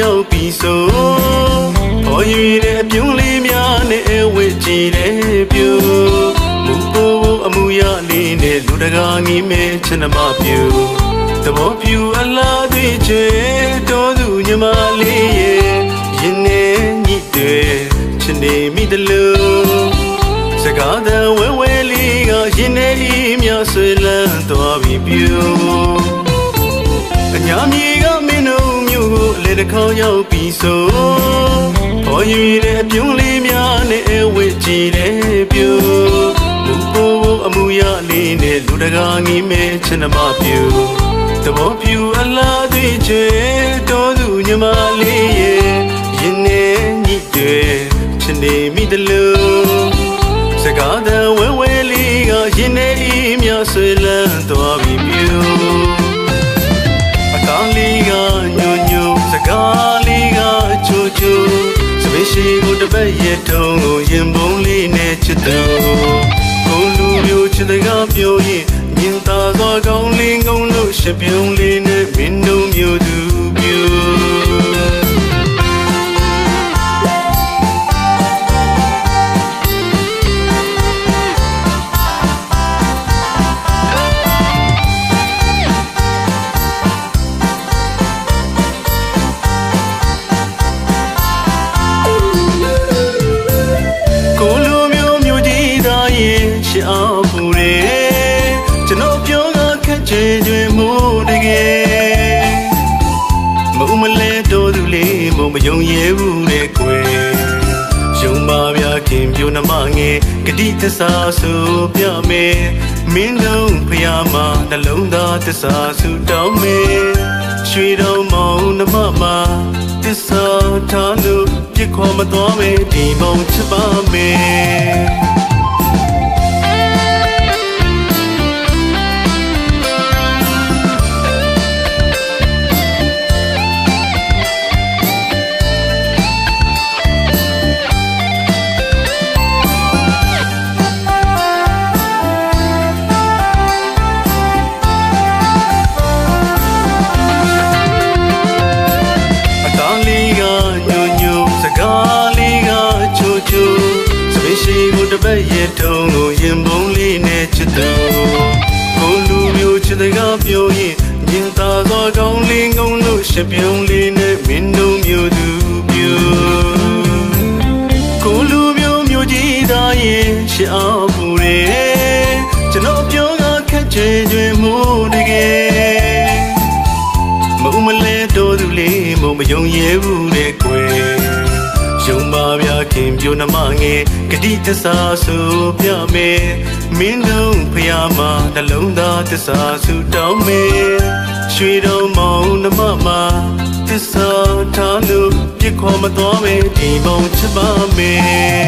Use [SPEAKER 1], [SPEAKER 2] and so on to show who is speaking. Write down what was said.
[SPEAKER 1] ရောက်ပြီဆိုဟော်ရွေတဲ့ပြုံးလေးများနဲ့အဝတ်ကြီးတဲ့ပြူမူကိုအမှုရလေးနဲ့လူတကာငီးမဲချင်နမပြူသဘောပြူအလားသွေးချေတော်သူညီမလေးရဲ့ရင်နဲ့ညစ်တယ်ချင်နေမိတလို့စကားတဲ့ဝဲဝဲလေးကရင်နဲ့ဤမြဆွေလန်းသွားပြီပြူအညာမြေကမင်းတို့မျိုးကိုလေတစ်ခေါက်ရောက်ပြီဆိုဟော်ရွေတဲ့ပြုံးလေးများနဲ့အဝတ်ကြီးတဲ့ပြူမူကိုအမှုရလေးနဲ့လူတကာငီးမဲချင်နမပြူသဘောပြူအလားသွေးချေတော်သူညီမလေးရဲ့ရင်နဲ့ညစ်တယ်ချင်နေမိတလို့စကားတဲ့ဝဲဝဲလေးကရင်နဲ့ဤမြဆွေလန်းသွားပြီပြူအကားလေးကညိုညိုစကားလေးကချိုချိုစပင်းရှိကိုတပတ်ရဲ့ထုံးကိုရင်ပုံးလေးနဲ့ချစ်သူကိုလူမျိုးချစ်တဲ့ကပြောရင်မြင်သာစွာကောင်းလေးငုံလို့ရှပြုံးလေးနဲ့မင်းတို့မျိုးသူပြူရှေ့အောင်ပူရဲကျွန်တော်ပြောကခက်ချေကျွေမို့တကယ်မုံမလဲတော်သူလေးမုံမယုံရဲဘူးတဲ့ကွယ်ယုံပါဗျာခင်ပြိုနှမငယ်ဂတိသစ္စာဆိုပြမယ်မင်းတို့ဖျားမှာနှလုံးသားသစ္စာဆုတောင်းမယ်ရွှေတော်မောင်နှမမှာသစ္စာထားလို့ပြစ်ခေါ်မသွားမယ်ဒီမောင်ချစ်ပါမယ်ရှိကိုတပတ်ရဲ့ထုံးကိုရင်ပုံးလေးနဲ့ချစ်သူကိုလူမျိုးချစ်တဲ့ကပြောရင်မြင်သာစွာကောင်းလေးငုံလို့ရှပြုံးလေးနဲ့မင်းတို့မျိုးသူပြူကိုလူမျိုးမျိုးကြီးသားရဲ့ရှေ့အောင်ပူရဲကျွန်တော်ပြောကခက်ချေကျွေမှုတကယ်မုံမလဲတော်သူလေးမုံမယုံရဲဘူးတဲ့ကွယ်ယုံပါဗျာခင်ပြိုနှမငယ်ဂတိသစ္စာဆိုပြမယ်မင်းတို့ဖျားမှာနှလုံးသားသစ္စာဆုတောင်းမယ်ရွှေတော်မောင်နှမမှာသစ္စာထားလို့ပြစ်ခေါ်မသွားမယ်ဒီမောင်ချစ်ပါမယ်